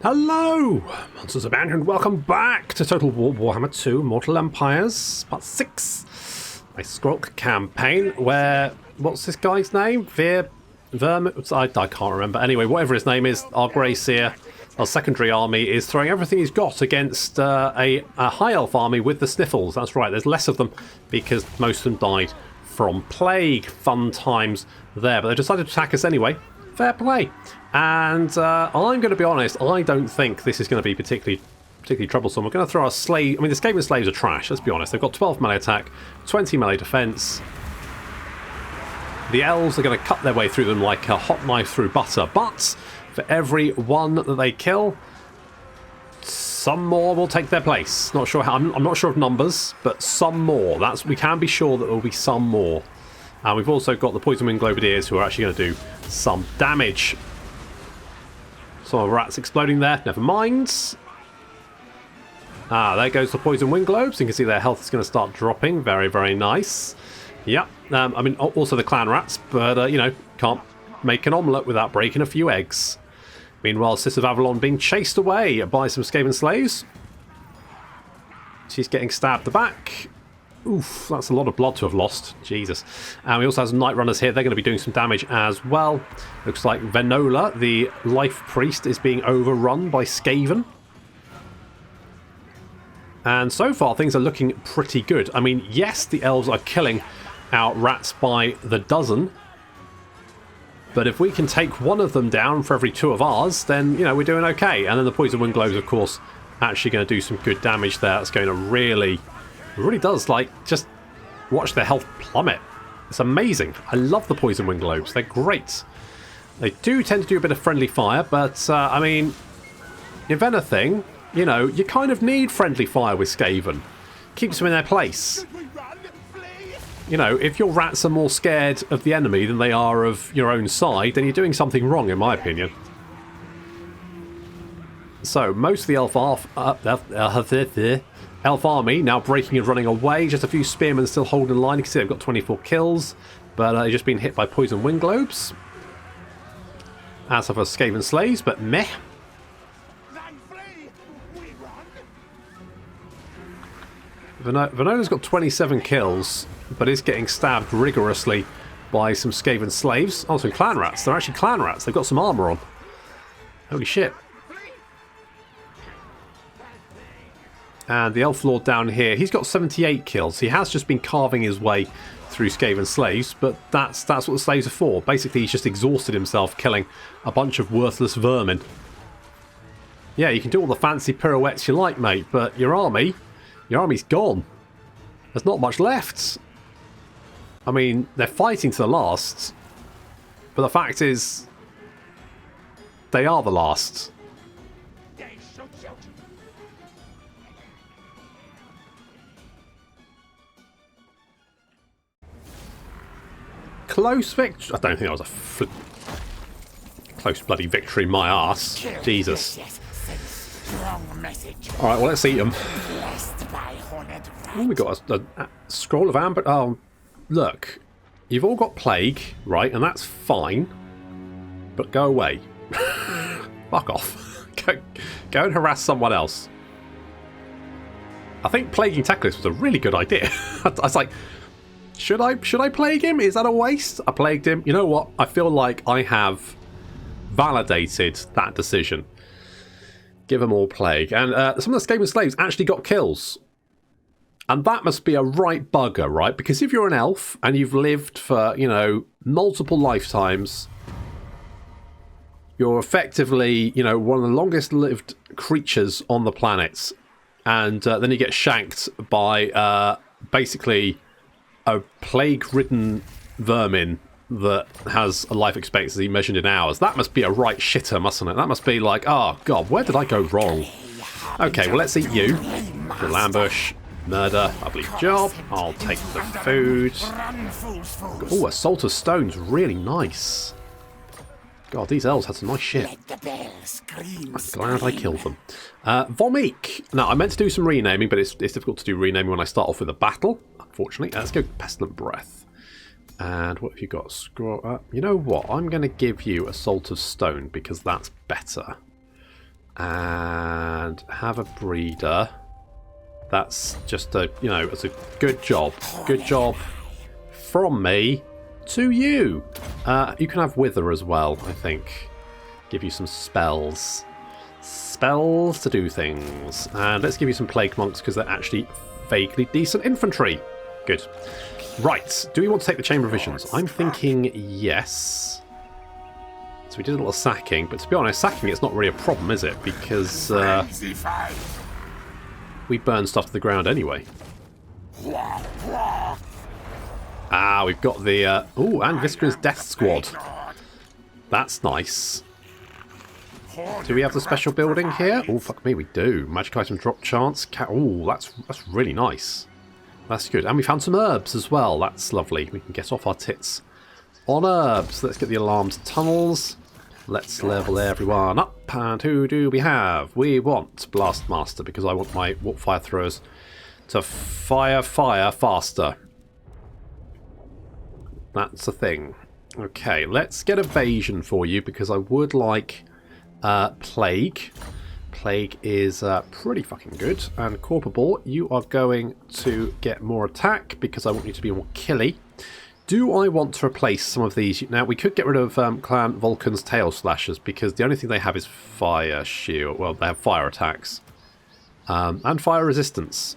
Hello, MonstersAbound, and welcome back to Total War Warhammer 2 Mortal Empires, Part 6. My Skrolk Campaign, where, what's this guy's name? I can't remember. Anyway, whatever his name is, our Grey Seer, our secondary army, is throwing everything he's got against a High Elf army with the Sniffles. That's right, there's less of them because most of them died from plague. Fun times there, but they decided to attack us anyway. Fair play. And I'm going to be honest, I don't think this is going to be particularly troublesome. We're going to throw our slave. I mean, the Skaven slaves are trash, let's be honest. They've got 12 melee attack, 20 melee defense. The elves are going to cut their way through them like a hot knife through butter. But for every one that they kill, some more will take their place. Not sure how. I'm not sure of numbers, but some more. We can be sure that there will be some more. And we've also got the Poison Wing Globadiers who are actually going to do some damage. Some rats exploding there. Never mind. There goes the Poison Wing Globes. You can see their health is going to start dropping. Very, very nice. Yep. I mean, also the clan rats, but, you know, can't make an omelette without breaking a few eggs. Meanwhile, Sis of Avalon being chased away by some Skaven slaves. She's getting stabbed at the back. Oof, that's a lot of blood to have lost. Jesus. And we also have some Night Runners here. They're going to be doing some damage as well. Looks like Venola, the Life Priest, is being overrun by Skaven. And so far, things are looking pretty good. I mean, yes, the elves are killing our rats by the dozen. But if we can take one of them down for every two of ours, then, you know, we're doing okay. And then the Poison Wing Globes, of course, actually going to do some good damage there. That's going to really... It really does, like, just watch their health plummet. It's amazing. I love the Poison Wing Globes. They're great. They do tend to do a bit of friendly fire, but, I mean, if anything, you know, you kind of need friendly fire with Skaven. Keeps them in their place. You know, if your rats are more scared of the enemy than they are of your own side, then you're doing something wrong, in my opinion. So, most of the Elf army now breaking and running away. Just a few spearmen still holding the line. You can see they've got 24 kills, but they've just been hit by Poison Wing Globes. As of us Skaven slaves, but meh. Venola's got 27 kills, but is getting stabbed rigorously by some Skaven slaves. Oh, some clan rats. They're actually clan rats. They've got some armour on. Holy shit. And the Elf Lord down here, he's got 78 kills. He has just been carving his way through Skaven slaves, but that's what the slaves are for. Basically, he's just exhausted himself killing a bunch of worthless vermin. Yeah, you can do all the fancy pirouettes you like, mate, but your army's gone. There's not much left. I mean, they're fighting to the last, but the fact is, they are the last. Close victory. I don't think that was a close bloody victory, my arse. Jesus. Alright, well, let's eat them. Oh, we got a scroll of amber. Oh, look. You've all got plague, right? And that's fine. But go away. Fuck off. Go and harass someone else. I think plaguing Teclis was a really good idea. I was like... Should I plague him? Is that a waste? I plagued him. You know what? I feel like I have validated that decision. Give them all plague. And some of the Skaven slaves actually got kills. And that must be a right bugger, right? Because if you're an elf and you've lived for, you know, multiple lifetimes, you're effectively, you know, one of the longest lived creatures on the planet. And then you get shanked by basically... a plague-ridden vermin that has a life expectancy measured in hours. That must be a right shitter, mustn't it? That must be like, oh god, where did I go wrong? Okay, well, let's eat you. Little ambush, murder, lovely job. I'll take the food. Oh, Assault of Stone's really nice. God, these elves had some nice shit. I'm glad I killed them. Vomik. Now, I meant to do some renaming, but it's difficult to do renaming when I start off with a battle, unfortunately. Let's go Pestilent Breath. And what have you got? You know what? I'm going to give you Assault of Stone, because that's better. And have a breeder. That's just a, you know, it's a good job. Good job from me to you. You can have Wither as well, I think. Give you some spells. Spells to do things. And let's give you some Plague Monks because they're actually vaguely decent infantry. Good. Right. Do we want to take the Chamber of Visions? I'm thinking yes. So we did a little sacking, but to be honest, sacking it's not really a problem, is it? Because we burn stuff to the ground anyway. Ah, we've got the... ooh, and Viscera's Death Squad. That's nice. Do we have the special building here? Oh, fuck me, we do. Magic item drop chance. Oh, that's really nice. That's good. And we found some herbs as well. That's lovely. We can get off our tits on herbs. Let's get the alarmed tunnels. Let's level everyone up. And who do we have? We want Blastmaster because I want my warp fire throwers to fire faster. That's a thing. Okay, let's get evasion for you because I would like plague. Plague is pretty fucking good. And Corpable, you are going to get more attack because I want you to be more killy. Do I want to replace some of these? Now, we could get rid of Clan Vulcan's Tail Slashers because the only thing they have is fire shield. Well, they have fire attacks. And fire resistance.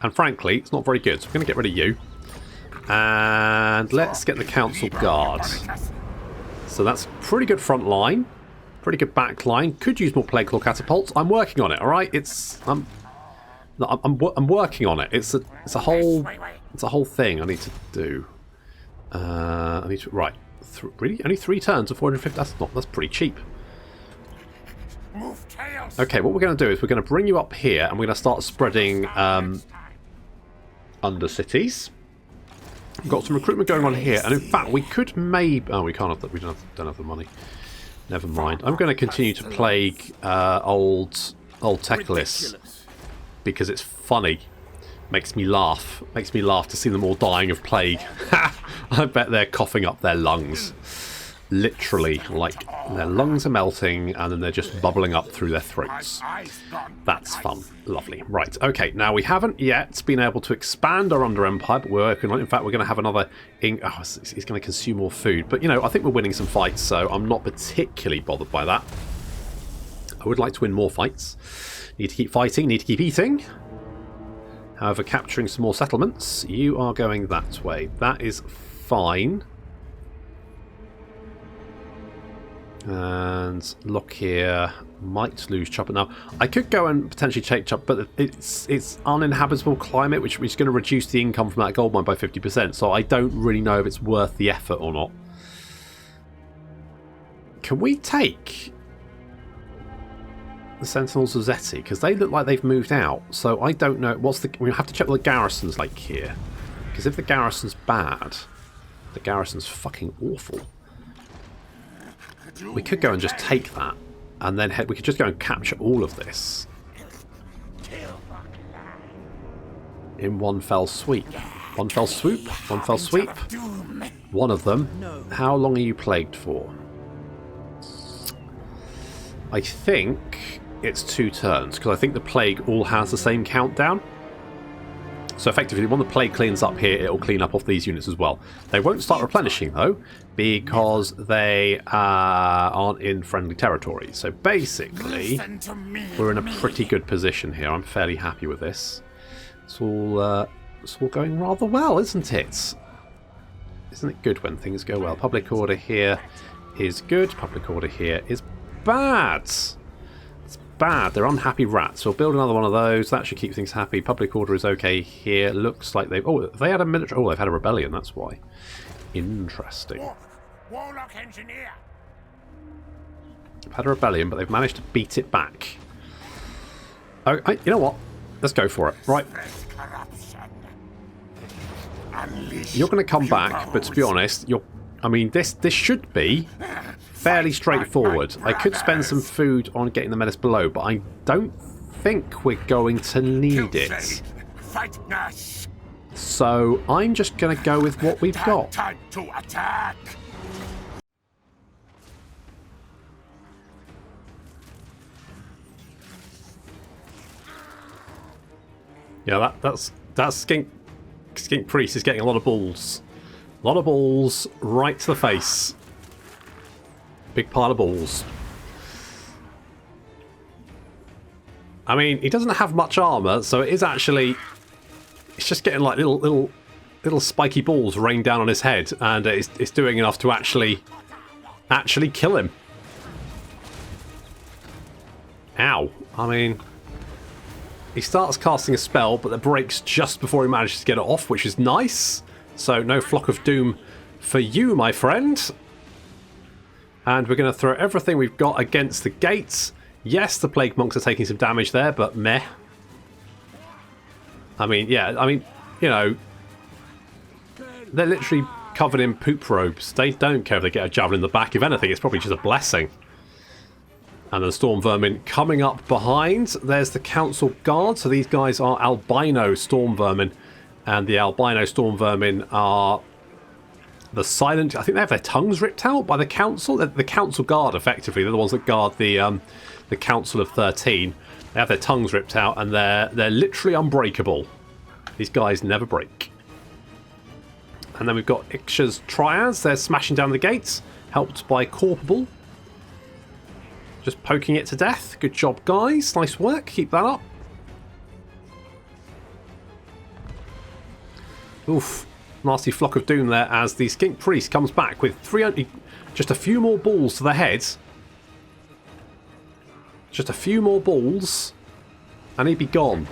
And frankly, it's not very good. So we're going to get rid of you. And let's get the Council Guard. So that's pretty good front line. Pretty good back line. Could use more Plague Claw Catapults. I'm working on it, alright? I'm working on it. It's a whole thing I need to do. I need to right. Really, only 3 turns of 450. That's pretty cheap. Okay, what we're going to do is we're going to bring you up here, and we're going to start spreading under cities. We've got some recruitment going on here, and in fact, we could maybe. Oh, we can't have that. We don't have the money. Never mind. I'm going to continue to plague old Teclis because it's funny. Makes me laugh. Makes me laugh to see them all dying of plague. I bet they're coughing up their lungs. Literally, like their lungs are melting and then they're just bubbling up through their throats. That's fun. Lovely. Right, okay, now we haven't yet been able to expand our Under Empire, but we're working on it. In fact, we're going to have another... Oh, he's going to consume more food. But, you know, I think we're winning some fights, so I'm not particularly bothered by that. I would like to win more fights. Need to keep fighting, need to keep eating. However, capturing some more settlements, you are going that way. That is fine. And look here, might lose Chopper. Now, I could go and potentially take Chopper, but it's uninhabitable climate, which is going to reduce the income from that gold mine by 50%. So I don't really know if it's worth the effort or not. Can we take the Sentinels of Zeti? Because they look like they've moved out. So I don't know. We have to check what the garrison's like here. Because if the garrison's bad, the garrison's fucking awful. We could go and just take that, and then we could just go and capture all of this in one fell sweep. One fell swoop? One fell sweep? One of them. How long are you plagued for? I think it's 2 turns, because I think the plague all has the same countdown. So effectively, when the plague cleans up here, it'll clean up off these units as well. They won't start replenishing, though, because they aren't in friendly territory. So basically, we're in a pretty good position here. I'm fairly happy with this. It's all going rather well, isn't it? Isn't it good when things go well? Public order here is good. Public order here is bad. Bad. They're unhappy rats. We'll build another one of those. That should keep things happy. Public order is okay here. Looks like they've... Oh, they had a military... Oh, they've had a rebellion. That's why. Interesting. Warlock engineer. They've had a rebellion, but they've managed to beat it back. Oh, you know what? Let's go for it. Right. You're going to come back, but to be honest, I mean, this should be fairly straightforward. I could spend some food on getting the menace below, but I don't think we're going to need it. So I'm just going to go with what we've got. Time to attack. Yeah, that skink priest is getting a lot of balls. A lot of balls right to the face. Big pile of balls. I mean, he doesn't have much armor, so it is actually... It's just getting like little spiky balls rain down on his head, and it's doing enough to actually kill him. Ow. I mean... He starts casting a spell, but it breaks just before he manages to get it off, which is nice. So no Flock of Doom for you, my friend. And we're going to throw everything we've got against the gates. Yes, the Plague Monks are taking some damage there, but meh. I mean, yeah, you know, they're literally covered in poop robes. They don't care if they get a javelin in the back. If anything, it's probably just a blessing. And the Storm Vermin coming up behind. There's the Council Guard. So these guys are albino Storm Vermin. And the albino Storm Vermin are the silent... I think they have their tongues ripped out by the Council. The Council Guard, effectively. They're the ones that guard the Council of 13. They have their tongues ripped out, and they're literally unbreakable. These guys never break. And then we've got Ixcha's Triads. They're smashing down the gates, helped by Corporal. Just poking it to death. Good job, guys. Nice work. Keep that up. Oof. Nasty Flock of Doom there as the Skink Priest comes back with just a few more balls to the head. Just a few more balls, and he'd be gone.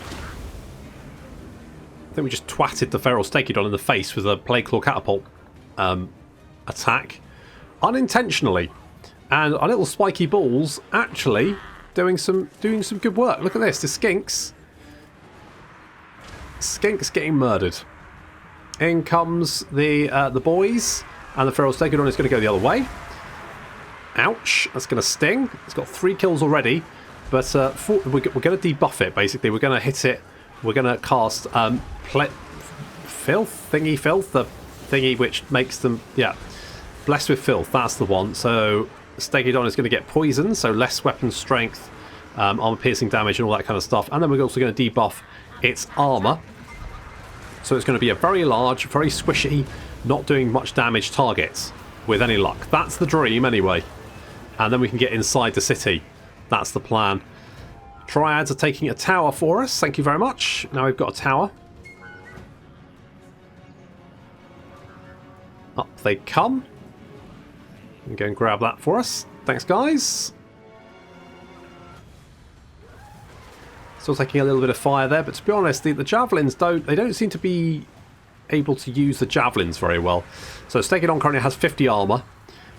I think we just twatted the Feral Stakidon in the face with a Plague Claw Catapult attack. Unintentionally. And our little spiky balls actually doing some good work. Look at this, the Skinks. Skinks getting murdered. In comes the boys, and the Feral Stakidon is going to go the other way. Ouch, that's going to sting. It's got 3 kills already, but we're going to debuff it, basically. We're going to hit it. We're going to cast Filth, the thingy which makes them, yeah, Blessed with Filth, that's the one. So Stakidon is going to get poisoned, so less weapon strength, armor piercing damage and all that kind of stuff. And then we're also going to debuff its armor. So it's going to be a very large, very squishy, not doing much damage target, with any luck. That's the dream, anyway. And then we can get inside the city. That's the plan. Triads are taking a tower for us. Thank you very much. Now we've got a tower. Up they come. You can go and grab that for us. Thanks, guys. Still taking a little bit of fire there, but to be honest, the javelins don't seem to be able to use the javelins very well. So Stakidon currently has 50 armor,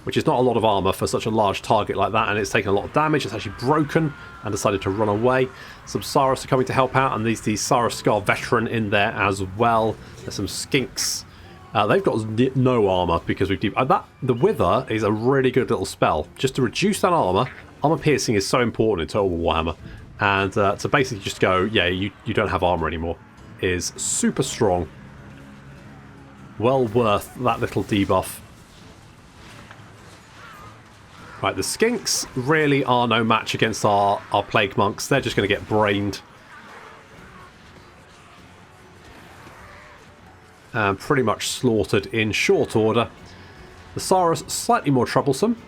which is not a lot of armor for such a large target like that, and it's taken a lot of damage. It's actually broken and decided to run away. Some Saurus are coming to help out, and the Saurus Scar Veteran in there as well. There's some Skinks. They've got no armor because we've the Wither is a really good little spell just to reduce that armor. Armor piercing is so important in Total Warhammer, and to basically just go, yeah, you don't have armor anymore, is super strong. Well worth that little debuff. Right, the Skinks really are no match against our Plague Monks. They're just going to get brained. And pretty much slaughtered in short order. The Saurus, slightly more troublesome.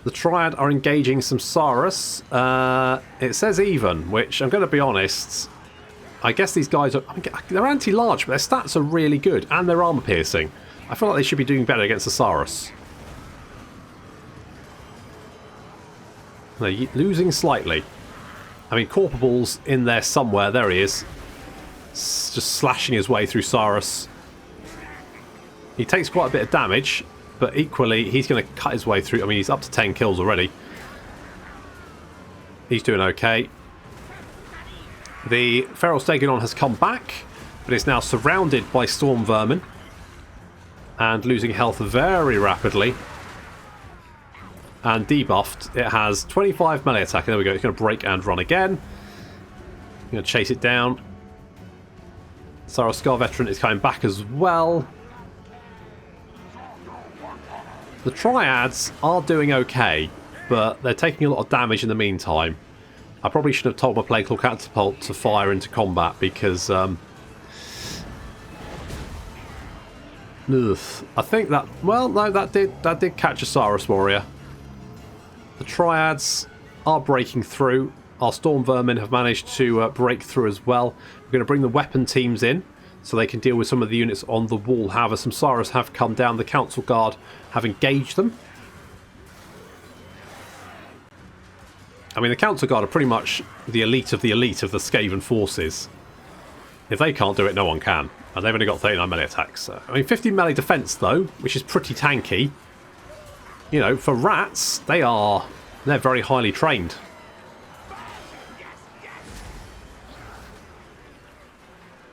The Triad are engaging some Saurus. It says even, which I'm going to be honest, I guess these guys are... they're anti-large, but their stats are really good. And they're armor piercing. I feel like they should be doing better against the Saurus. They're losing slightly. I mean, Corporal's in there somewhere. There he is. Just slashing his way through Saurus. He takes quite a bit of damage, but equally, he's going to cut his way through. I mean, he's up to 10 kills already. He's doing okay. The Feral Stakidon has come back, but is now surrounded by Storm Vermin. And losing health very rapidly. And debuffed, it has 25 melee attack. There we go, it's going to break and run again. I'm going to chase it down. Saurus Scar Veteran is coming back as well. The Triads are doing okay, but they're taking a lot of damage in the meantime. I probably should have told my Plague Claw Catapult to fire into combat because... ugh, I think that... Well, no, that did catch a Saurus Warrior. The Triads are breaking through. Our Storm Vermin have managed to break through as well. We're going to bring the weapon teams in so they can deal with some of the units on the wall. However, some Saurus have come down. The Council Guard have engaged them. I mean, the Council Guard are pretty much the elite of the Skaven forces. If they can't do it, no one can. And they've only got 39 melee attacks. So. I mean, 50 melee defense, though, which is pretty tanky. You know, for rats, they're very highly trained.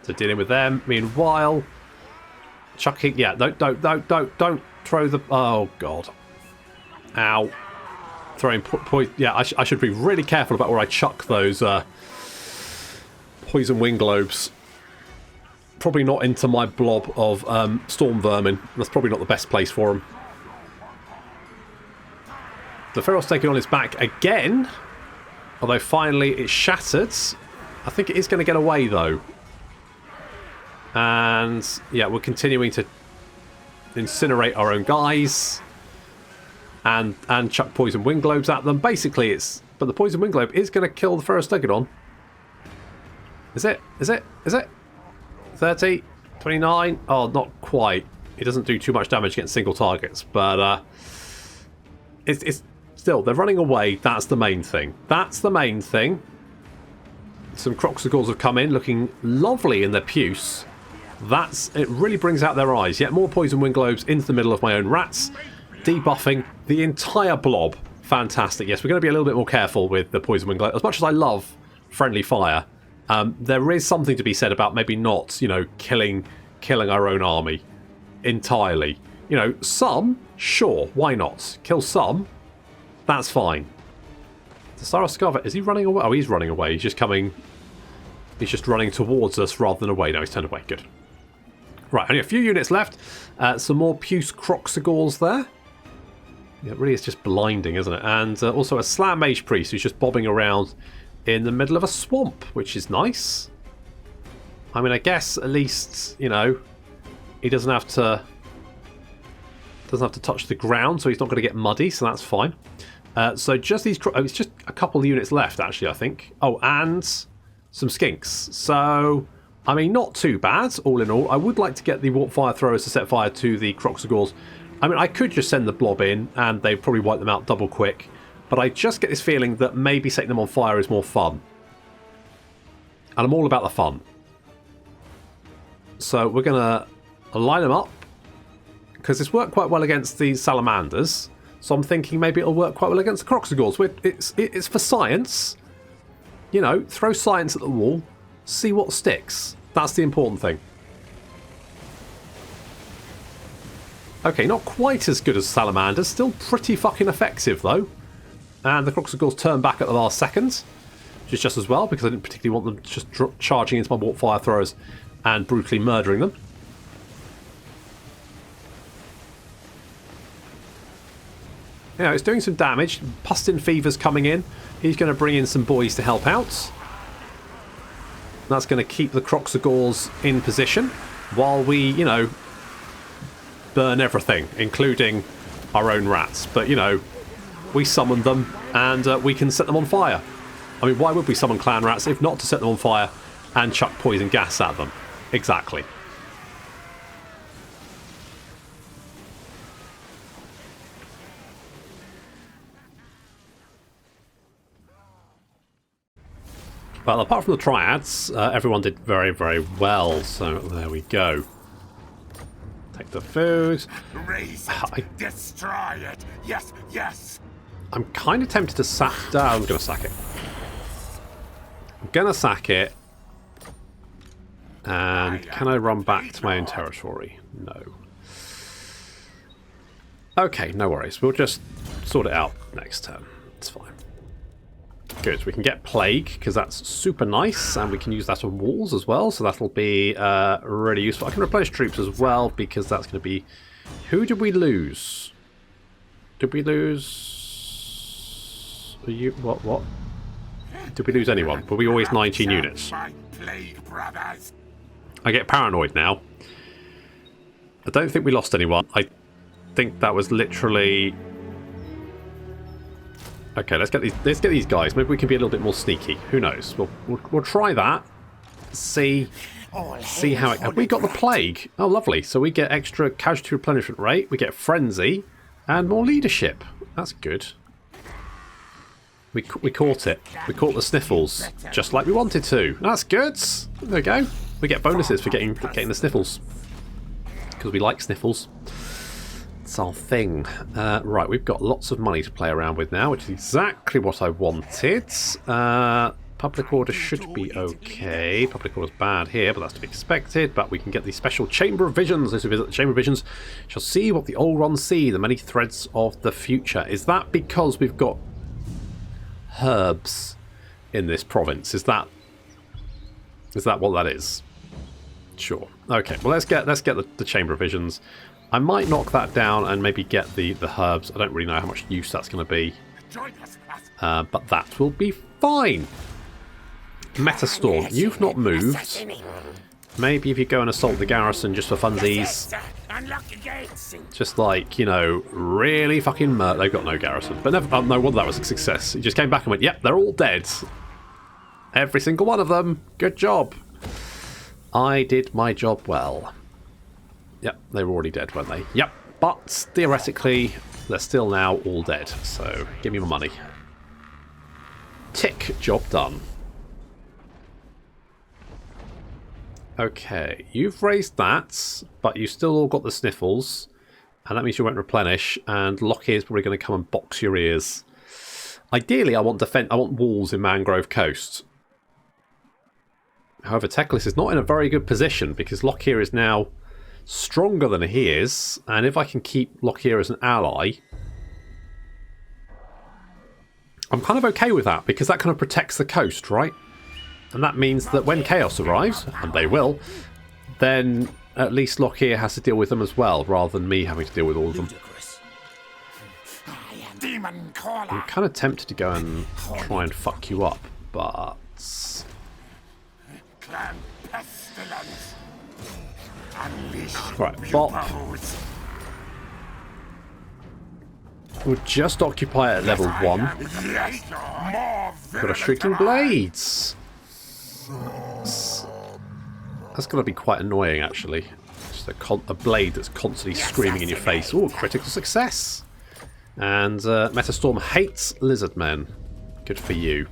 So dealing with them. Meanwhile, chucking... Yeah, don't throw the... Oh, God. Ow. Throwing yeah, I should be really careful about where I chuck those poison wing globes. Probably not into my blob of storm vermin. That's probably not the best place for them. The Feral's taking on his back again. Although finally it's shattered. I think it is going to get away though. And yeah, we're continuing to incinerate our own guys. And chuck poison wing globes at them. Basically, it's... But the poison wing globe is going to kill the Ferrostegodon. Is it? Is it? Is it? 30? 29? Oh, not quite. It doesn't do too much damage against single targets. But it's still... They're running away. That's the main thing. That's the main thing. Some Croxagors have come in looking lovely in their puce. It really brings out their eyes. Yet more poison wing globes into the middle of my own rats. Debuffing the entire blob. Fantastic. Yes, we're going to be a little bit more careful with the poison wing globe. As much as I love friendly fire, there is something to be said about maybe not, you know, killing our own army entirely. You know, some, sure, why not? Kill some, that's fine. The Sarascava, is he running away? Oh, he's running away. He's just coming... He's just running towards us rather than away. No, he's turned away. Good. Right, only a few units left. Some more Puce Croxagors there. Yeah, it really is just blinding, isn't it? And also a Slam Mage Priest who's just bobbing around in the middle of a swamp, which is nice. I mean, I guess at least, you know, he doesn't have to touch the ground, so he's not going to get muddy, so that's fine. So just these... Oh, it's just a couple of units left, actually, I think. Oh, and some skinks. So, I mean, not too bad, all in all. I would like to get the warp fire throwers to set fire to the Croxagors. I mean, I could just send the blob in, and they'd probably wipe them out double quick. But I just get this feeling that maybe setting them on fire is more fun. And I'm all about the fun. So we're going to line them up. Because it's worked quite well against the salamanders. So I'm thinking maybe it'll work quite well against the Croxagors. It's for science. You know, throw science at the wall. See what sticks. That's the important thing. Okay, not quite as good as salamanders. Still pretty fucking effective, though. And the Croxagors turn back at the last second. Which is just as well, because I didn't particularly want them just charging into my warp fire throwers and brutally murdering them. You know, it's doing some damage. Pustin Fever's coming in. He's going to bring in some boys to help out. That's going to keep the Croxagors in position while we, you know, burn everything, including our own rats. But, you know, we summon them and we can set them on fire. I mean, why would we summon clan rats if not to set them on fire and chuck poison gas at them? Exactly. Well, apart from the Triads, everyone did very, very well. So there we go. Take the food. Raise it. Destroy it. Yes, yes. I'm kind of tempted to sack... I'm going to sack it. I'm going to sack it. And can I run back to my own territory? No. Okay, no worries. We'll just sort it out next turn. It's fine. Good, we can get Plague, because that's super nice, and we can use that on walls as well, so that'll be really useful. I can replenish troops as well, because that's going to be... Who did we lose? Did we lose... You... What? Did we lose anyone? Were we always 19 units? My plague brothers. I get paranoid now. I don't think we lost anyone. I think that was literally... Okay, let's get these guys. Maybe we can be a little bit more sneaky. Who knows? We'll try that. See how it... Have we got the plague? Oh, lovely. So we get extra casualty replenishment rate. We get frenzy and more leadership. That's good. We caught it. We caught the sniffles, just like we wanted to. That's good. There we go. We get bonuses for getting the sniffles because we like sniffles. It's our thing. Right, we've got lots of money to play around with now, which is exactly what I wanted. Public order should be okay. Public order's bad here, but that's to be expected. But we can get the special Chamber of Visions. Those who visit the Chamber of Visions shall see what the old ones see, the many threads of the future. Is that because we've got herbs in this province? Is that what that is? Sure. Okay. Well, let's get the Chamber of Visions. I might knock that down and maybe get the herbs. I don't really know how much use that's going to be, but that will be fine. Metastorm, you've not moved. Maybe if you go and assault the garrison just for funsies. Just like, you know, really fucking they've got no garrison. But never, no wonder that was a success. He just came back and went, yep, they're all dead. Every single one of them. Good job. I did my job well. Yep, they were already dead, weren't they? Yep, but theoretically, they're still now all dead. So, give me my money. Tick, job done. Okay, you've raised that, but you still all got the sniffles, and that means you won't replenish, and Lockheed's probably going to come and box your ears. Ideally, I want walls in Mangrove Coast. However, Teclis is not in a very good position, because Lockheed is now stronger than he is, and if I can keep Lockheed as an ally, I'm kind of okay with that, because that kind of protects the coast, right? And that means that when Chaos arrives, and they will, then at least Lockheed has to deal with them as well, rather than me having to deal with all of them. I'm kind of tempted to go and try and fuck you up, but... Right, Bop. We'll just occupy at level 1. Got a Shrieking Blades. That's going to be quite annoying, actually. Just a blade that's constantly screaming in your face. Oh, critical success! And Metastorm hates Lizardmen. Good for you.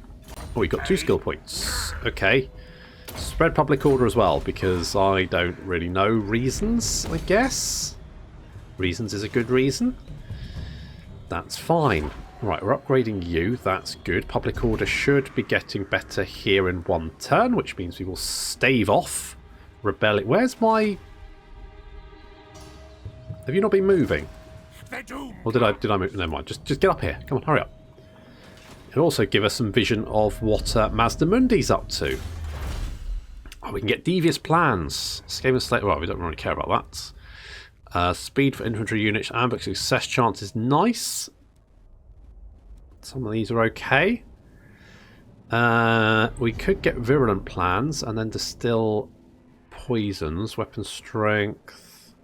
Oh, you got 2 skill points. Okay. Spread public order as well, because I don't really know reasons, I guess. Reasons is a good reason. That's fine. Right, we're upgrading you. That's good. Public order should be getting better here in 1 turn, which means we will stave off rebellion. Where's my... Have you not been moving? Or did I move? Never mind. Just get up here. Come on, hurry up. It'll also give us some vision of what Mazda Mundi's up to. Oh, we can get devious plans. Skaven Slate. Well, we don't really care about that. Speed for infantry units. Ambush success chance is nice. Some of these are okay. We could get virulent plans and then distill poisons. Weapon strength.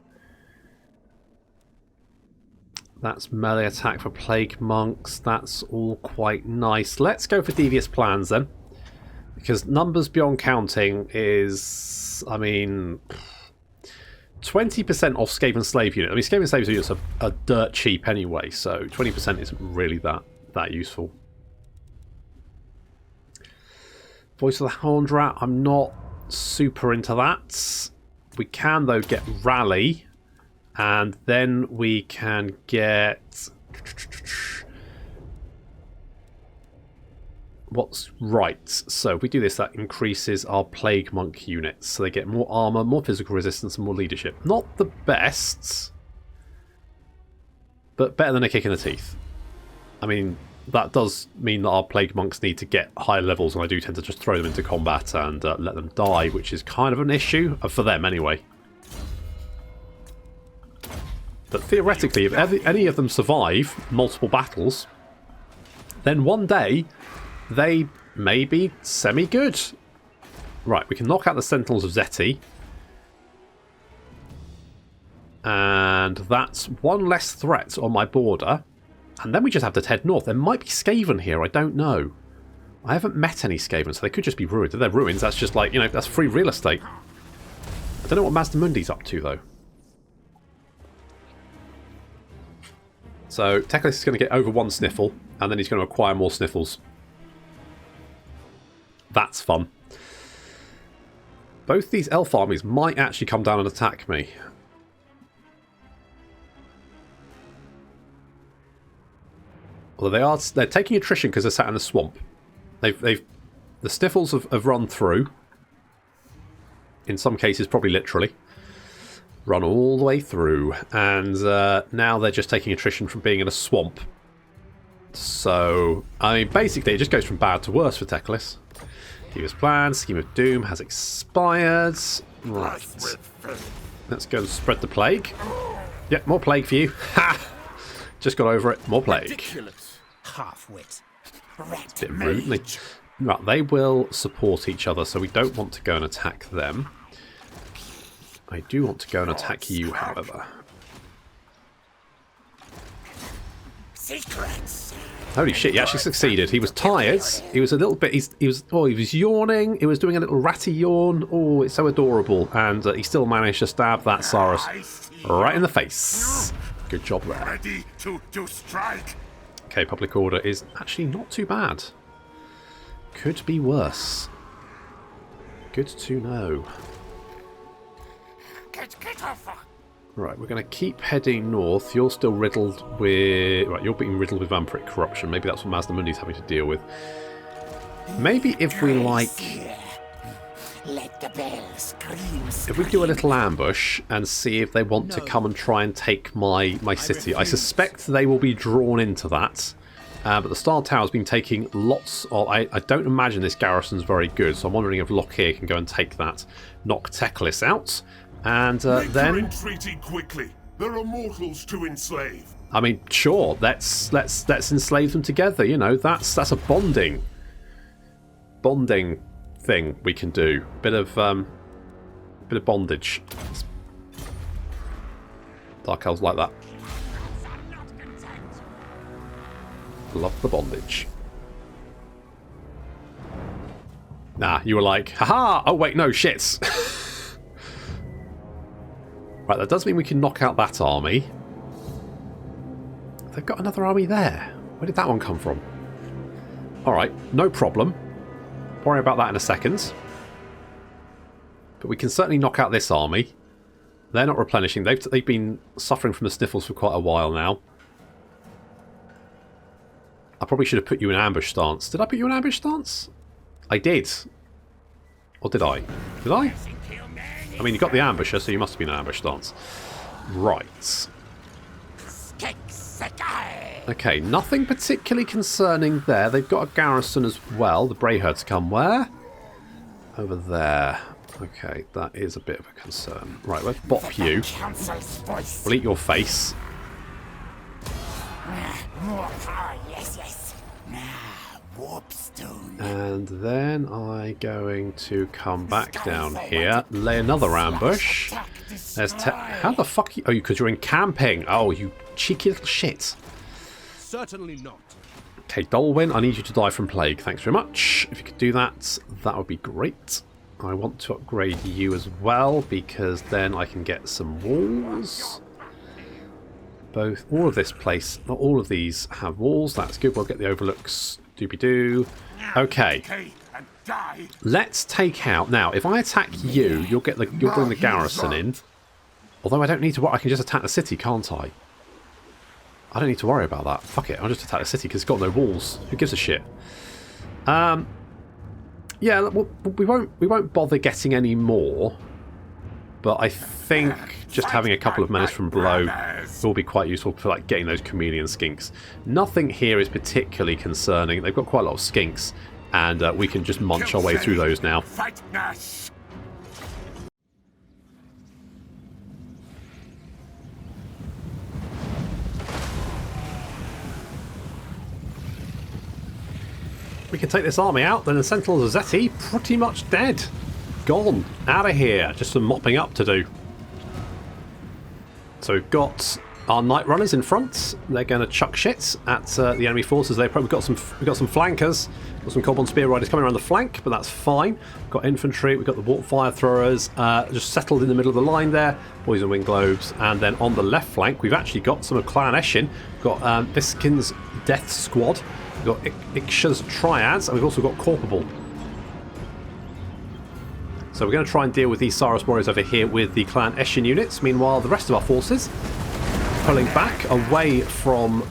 That's melee attack for plague monks. That's all quite nice. Let's go for devious plans then. Because numbers beyond counting is, I mean, 20% off Skaven Slave unit. I mean, Skaven Slave units are dirt cheap anyway, so 20% isn't really that useful. Voice of the Hound Rat, I'm not super into that. We can, though, get Rally, and then we can get... What's right? So if we do this, that increases our Plague Monk units. So they get more armor, more physical resistance, and more leadership. Not the best, but better than a kick in the teeth. I mean, that does mean that our Plague Monks need to get higher levels, and I do tend to just throw them into combat and let them die, which is kind of an issue, for them anyway. But theoretically, if any of them survive multiple battles, then one day they maybe semi-good. Right, we can knock out the Sentinels of Zeti. And that's one less threat on my border. And then we just have to head north. There might be Skaven here, I don't know. I haven't met any Skaven, so they could just be ruined. If they're ruins, that's just like, you know, that's free real estate. I don't know what Mazdamundi's up to, though. So, Teclis is going to get over 1 sniffle, and then he's going to acquire more sniffles. That's fun. Both these elf armies might actually come down and attack me. Although they're taking attrition because they're sat in a swamp. The sniffles have run through. In some cases, probably literally. Run all the way through. And now they're just taking attrition from being in a swamp. So, I mean, basically, it just goes from bad to worse for Teclis. Diva's plan, Scheme of Doom has expired. Right. Let's go and spread the plague. Yep, more plague for you. Ha! Just got over it. More plague. Ridiculous. Half-wit. It's a bit rude. Right, they will support each other, so we don't want to go and attack them. I do want to go and attack you, however. Secrets. Holy shit, he actually succeeded. He was tired. He was a little bit... he was yawning. He was doing a little ratty yawn. Oh, it's so adorable. And he still managed to stab that Saurus right in the face. Good job there. Ready to strike. Okay, public order is actually not too bad. Could be worse. Good to know. Get off. Right, we're going to keep heading north. You're still riddled with... Right, you're being riddled with vampiric corruption. Maybe that's what Mazdamundi's having to deal with. Maybe if we, like... Let the bell scream. If we do a little ambush and see if they want to come and try and take my city. I suspect they will be drawn into that. But the Star Tower's been taking lots of... I don't imagine this garrison's very good, so I'm wondering if Lockyer can go and take that. Knock Teclis out. And then... Entreaty quickly. There are mortals to enslave. I mean, sure, let's enslave them together, you know. That's a bonding thing we can do. Bit of bondage. Dark Elves like that. Love the bondage. Nah, you were like, haha! Oh wait, no, shit. Right, that does mean we can knock out that army. They've got another army there. Where did that one come from? Alright, no problem. Worry about that in a second. But we can certainly knock out this army. They're not replenishing. They've been suffering from the sniffles for quite a while now. I probably should have put you in ambush stance. Did I put you in ambush stance? I did. Or did I? Did I? I mean, you got the ambusher, so you must have been in ambush stance. Right. Okay, nothing particularly concerning there. They've got a garrison as well. The Brayherds come where? Over there. Okay, that is a bit of a concern. Right, let's bop you. We'll eat your face. And then I'm going to come back down here, lay another ambush. There's how the fuck are you? Oh, because you're in camping. Oh, you cheeky little shit. Certainly not. Okay, Dolwyn, I need you to die from plague. Thanks very much. If you could do that, that would be great. I want to upgrade you as well, because then I can get some walls. All of this place, not all of these have walls. That's good. We'll get the overlooks. Doobie-doo. Okay. Let's take out... Now, if I attack you, you'll bring the garrison in. Although I don't need to... I can just attack the city, can't I? I don't need to worry about that. Fuck it, I'll just attack the city because it's got no walls. Who gives a shit? Yeah, we won't bother getting any more. But I think just having a couple of menace from below will be quite useful for like getting those chameleon skinks. Nothing here is particularly concerning. They've got quite a lot of skinks, and we can just munch our way through those now. We can take this army out, then the Sentinels of Zeti pretty much dead. Gone. Out of here. Just some mopping up to do. So we've got our Night Runners in front. They're going to chuck shit at the enemy forces. We've got some flankers. Got some Kobold Spear Riders coming around the flank, but that's fine. We've got infantry. We've got the Warp Fire Throwers just settled in the middle of the line there. Poison Wing Globes. And then on the left flank, we've actually got some of Clan Eshin. We've got Viskin's Death Squad. We've got Iksha's Triads. And we've also got Corpable. So we're going to try and deal with these Saurus Warriors over here with the Clan Eshin units. Meanwhile, the rest of our forces pulling back away from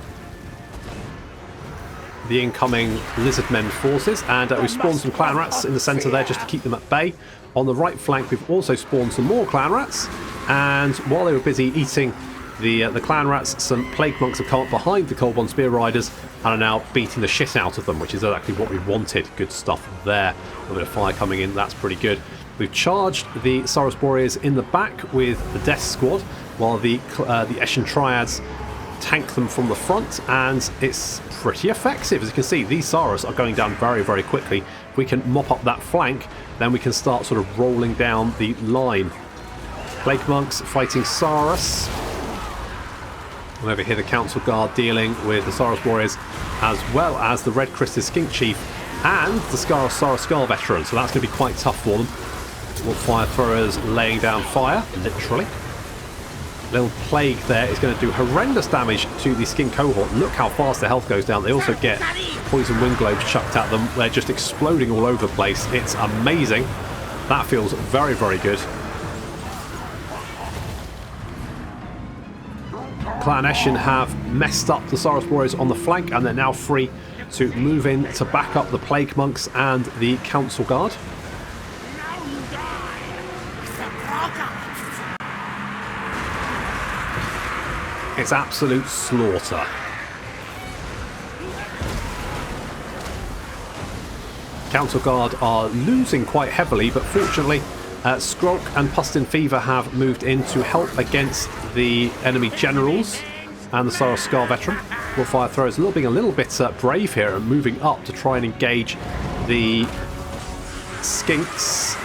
the incoming Lizardmen forces, and we've spawned some Clan Rats in the centre there just to keep them at bay. On the right flank we've also spawned some more Clan Rats, and while they were busy eating the Clan Rats, some Plague Monks have come up behind the Kobold Spear Riders and are now beating the shit out of them, which is exactly what we wanted. Good stuff there. A little bit of fire coming in, that's pretty good. We've charged the Saurus Warriors in the back with the Death Squad, while the Eshin Triads tank them from the front, and it's pretty effective. As you can see, these Saurus are going down very, very quickly. If we can mop up that flank, then we can start sort of rolling down the line. Plague Monks fighting Saurus. And over here the Council Guard dealing with the Saurus Warriors, as well as the Red Crested Skink Chief and the Saurus Scar Veteran, so that's going to be quite tough for them. Warp Fire Throwers laying down fire, literally. Little Plague there is going to do horrendous damage to the Skin Cohort. Look how fast their health goes down. They also get Poison Wind Globes chucked at them. They're just exploding all over the place. It's amazing. That feels very, very good. Clan Eshin have messed up the Saurus Warriors on the flank, and they're now free to move in to back up the Plague Monks and the Council Guard. It's absolute slaughter. Council Guard are losing quite heavily, but fortunately Skrolk and Pustin Fever have moved in to help against the enemy generals and the Saurus Scar Veteran. Warp Fire Throwers being a little bit brave here and moving up to try and engage the Skinks.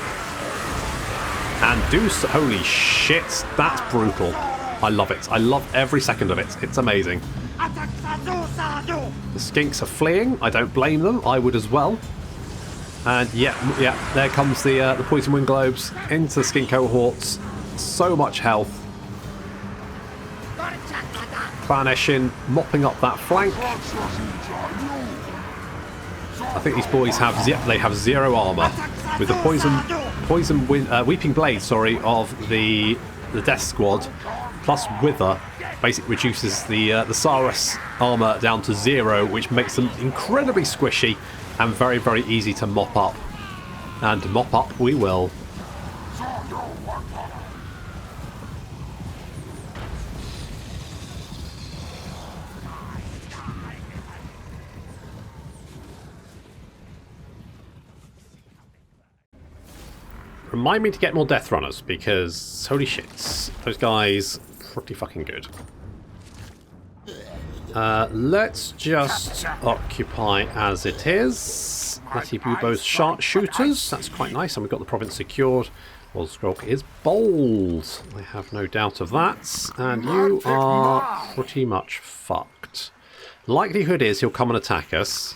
And do so. Holy shit, that's brutal. I love it. I love every second of it. It's amazing. The Skinks are fleeing. I don't blame them. I would as well. And yeah, there comes the Poison Wind Globes into the Skink Cohorts. So much health. Clan Eshin mopping up that flank. I think these boys have zero armour. With the Weeping Blade, of the Death Squad, plus Wither, basically reduces the Saurus armour down to 0, which makes them incredibly squishy and very, very easy to mop up. And mop up we will. Remind me to get more Death Runners, because holy shit, those guys pretty fucking good. Let's just occupy as it is. Letty Bubo's sharpshooters, that's quite nice, and we've got the province secured. Well, Skrolk is bold, I have no doubt of that, and you are pretty much fucked. Likelihood is he'll come and attack us,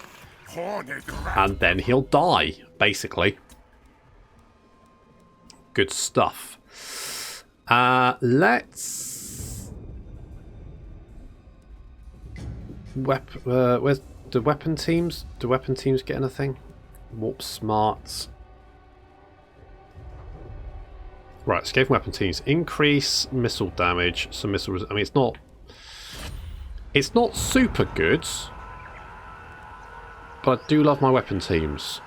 and then he'll die, basically. Good stuff. Let's... where's the weapon teams? Do weapon teams get anything? Warp smarts. Right, escape weapon teams. Increase missile damage. Some missile... I mean, it's not... It's not super good. But I do love my weapon teams.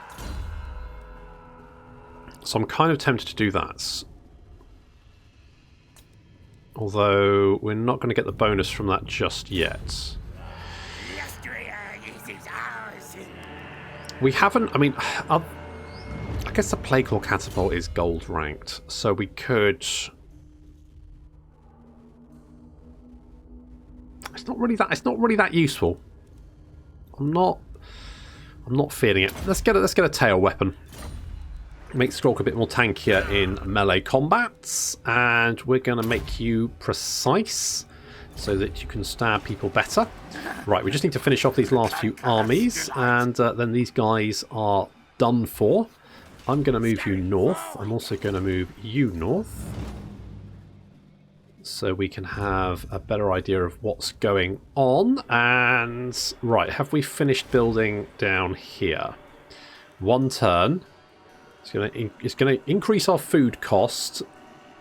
So I'm kind of tempted to do that. Although we're not going to get the bonus from that just yet. We haven't... I mean, I guess the Plague Claw Catapult is gold ranked. So we could... It's not really that useful. I'm not I'm not feeling it. Let's get a tail weapon. Make Skrolk a bit more tankier in melee combats, and we're going to make you precise so that you can stab people better. Right, we just need to finish off these last few armies, and then these guys are done for. I'm going to move you north. I'm also going to move you north, so we can have a better idea of what's going on. And right, have we finished building down here? One turn. It's going to increase our food cost,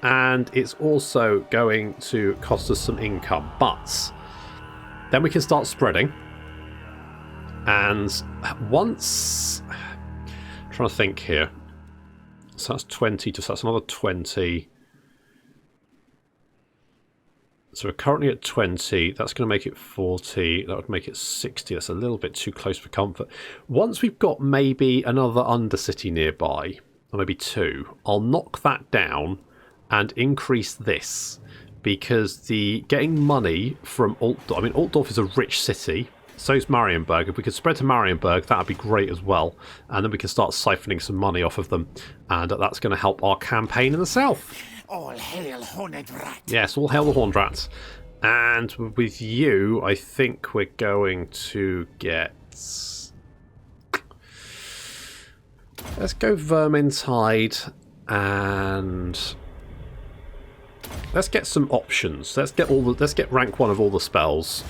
and it's also going to cost us some income. But then we can start spreading. And once, I'm trying to think here. So that's 20, so that's another 20. So we're currently at 20. That's going to make it 40. That would make it 60. That's a little bit too close for comfort. Once we've got maybe another Undercity nearby, or maybe two, I'll knock that down and increase this. Because the getting money from Altdorf... I mean, Altdorf is a rich city. So is Marienburg. If we could spread to Marienburg, that would be great as well. And then we can start siphoning some money off of them. And that's going to help our campaign in the south. All hail Horned Rat. Yes, all hail the Horned Rat. And with you, I think we're going to get... Let's go Vermintide, and let's get some options. Let's get rank 1 of all the spells.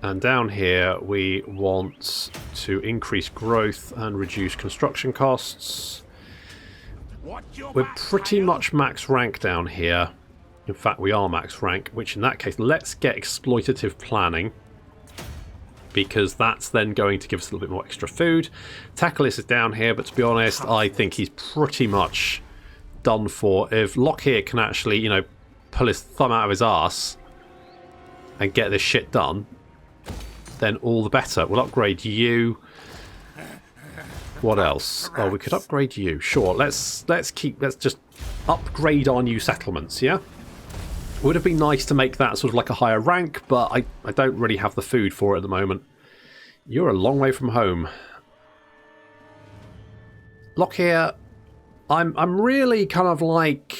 And down here we want to increase growth and reduce construction costs. We're pretty much max rank down here. In fact, we are max rank, which in that case, let's get exploitative planning, because that's then going to give us a little bit more extra food. Tackleist is down here, but to be honest, I think he's pretty much done for. If Lockyer can actually, you know, pull his thumb out of his arse and get this shit done, then all the better. We'll upgrade you. What else? Oh, we could upgrade you. Sure, let's just upgrade our new settlements, yeah? Would have been nice to make that sort of like a higher rank, but I don't really have the food for it at the moment. You're a long way from home. Lockyer, I'm really kind of like...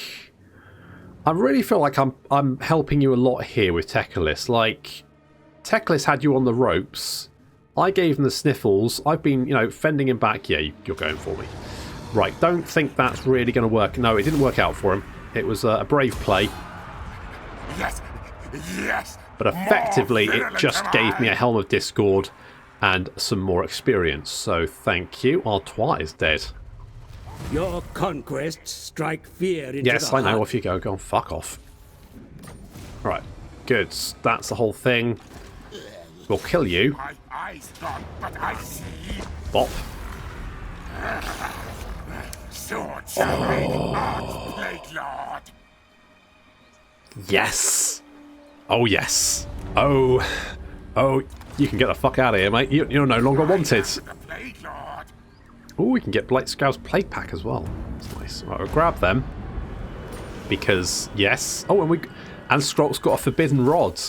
I really feel like I'm helping you a lot here with Teclis. Like, Teclis had you on the ropes. I gave him the sniffles. I've been, you know, fending him back. Yeah, you're going for me. Right, don't think that's really going to work. No, it didn't work out for him. It was a brave play. Yes, yes. But effectively, it just gave me a Helm of Discord and some more experience. So thank you. Artois is dead. Your conquests strike fear into yes, the I know. heart. Off you go. Go on, fuck off. Right, good. That's the whole thing. We'll kill you. My eyes gone, but I see. Bop. Sword shall reign, Arch Plague Lord. Yes. Oh, yes. Oh, you can get the fuck out of here, mate. You're no longer wanted. The Plague Lord. Oh, we can get Blight Scouts Plague Pack as well. That's nice. Right, we'll grab them. Because, yes. Oh, and Skrolk's got a Forbidden Rod.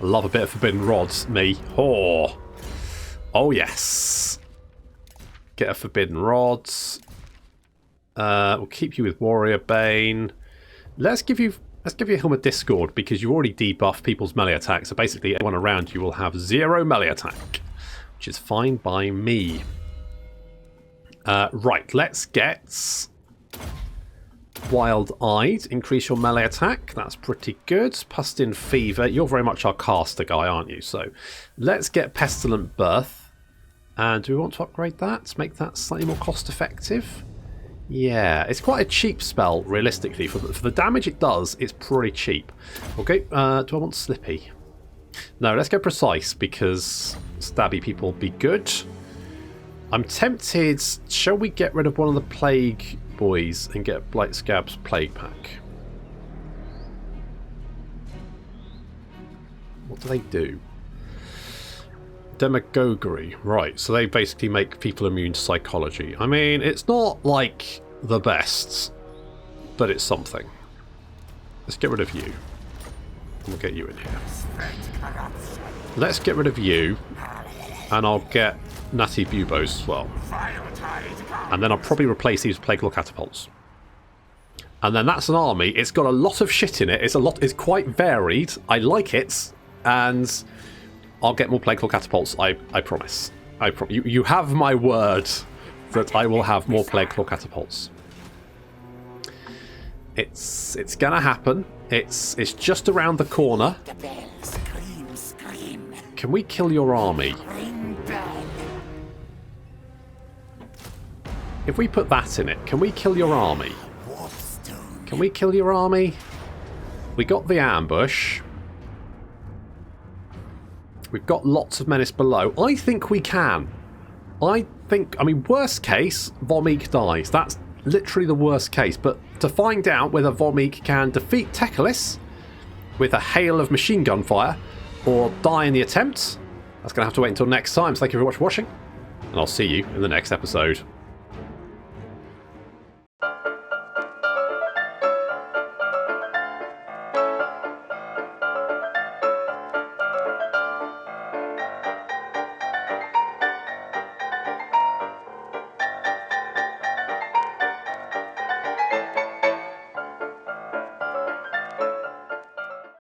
I love a bit of Forbidden Rods, me. Oh, yes. Get a Forbidden Rod. We'll keep you with Warrior Bane. Let's give you a Helm of Discord, because you already debuffed people's melee attack. So basically, everyone around you will have 0 melee attack, which is fine by me. Right, let's get Wild-Eyed. Increase your melee attack. That's pretty good. Pustin Fever. You're very much our caster guy, aren't you? So let's get Pestilent Birth. And do we want to upgrade that to make that slightly more cost-effective? Yeah, it's quite a cheap spell, realistically. For the damage it does, it's pretty cheap. Okay, do I want Slippy? No, let's go Precise, because stabby people be good. I'm tempted... Shall we get rid of one of the Plague boys and get Blight Scab's Plague Pack? What do they do? Demagoguery. Right, so they basically make people immune to psychology. I mean, it's not like the best, but it's something. Let's get rid of you. We'll get you in here. Let's get rid of you. And I'll get Natty Buboes as well. And then I'll probably replace these with Plague Law Catapults. And then that's an army. It's got a lot of shit in it. It's quite varied. I like it. And I'll get more Plague Law Catapults. I promise. You have my word that I will have more Plague Law Catapults. It's gonna happen. It's just around the corner. The bell, scream, scream. Can we kill your army? Ring bell. If we put that in it, can we kill your army? Can we kill your army? We got the ambush. We've got lots of menace below. I think we can. I mean, worst case, Vormeek dies. That's literally the worst case. But to find out whether Vormeek can defeat Tekalis with a hail of machine gun fire or die in the attempt, that's going to have to wait until next time. So thank you very much for watching, and I'll see you in the next episode.